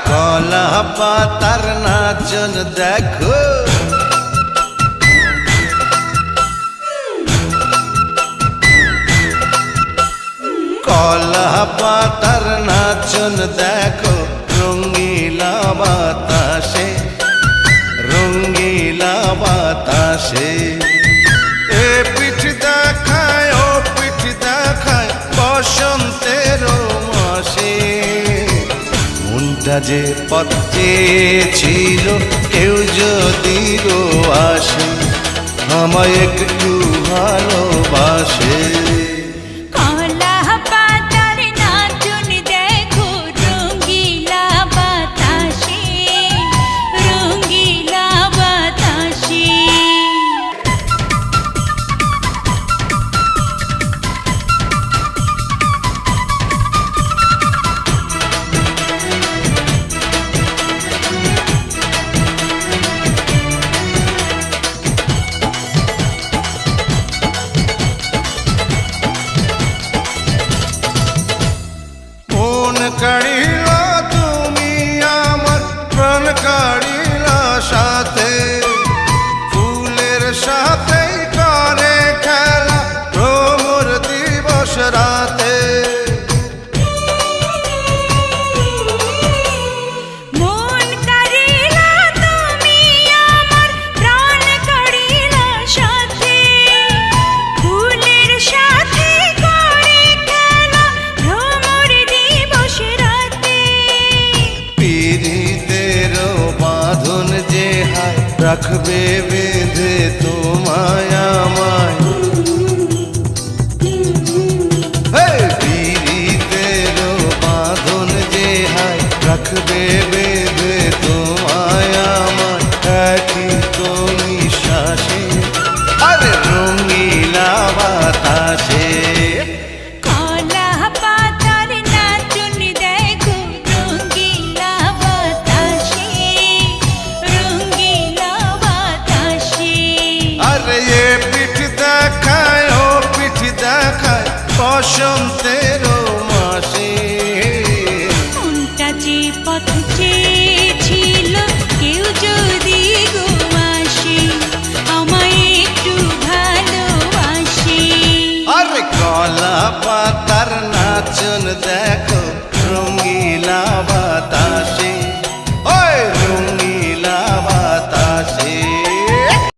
কলা পাতার নাচন দেখো, কলা পাতার নাচন দেখো, রঙ্গিলা বাতাসে, রঙ্গিলা বাতাসে। এ পিঠ দেখায়, ও পিঠ দেখায় বসন্তের মাসে। মনটা যে পথ চেয়েছিল কেউ যদি গো আসে, আমায় একটু ভালোবাসে। কলা পাতার নাচন দেখো, রঙ্গিলা বাতাসে, রঙ্গিলা বাতাসে। কাড়িলা তুমি আমার প্রাণ কাড়িলা সাথে, ফুলের সাথে করে খেলা ভ্রমর দিবস রাতে। মন কাড়িলা তুমি আমার প্রাণ কাড়িলা সাথে, ফুলের সাথে করে খেলা ভ্রমর দিবস রাতে। পীড়িতের বাঁধন যে হায় রাখবে বেঁধে তোমায় আমায়, পীড়িতের বাঁধন যে হায় রাখবে বেঁধে তোমায় আমায়, একই তো নিঃশ্বাসে আরে রঙ্গিলা বাতাসে। কলা পাতার নাচন দেখো, রঙ্গিলা বাতাসে, রঙ্গিলা বাতাসে। আরে এ পিঠ দেখায়, ও পিঠ দেখায় বসন্তের মাসে। মনটা যে পথ চেয়েছিল কেউ যদি গো আসে, আমায় একটু ভালোবাসে। আরে কলা পাতার নাচন দেখো,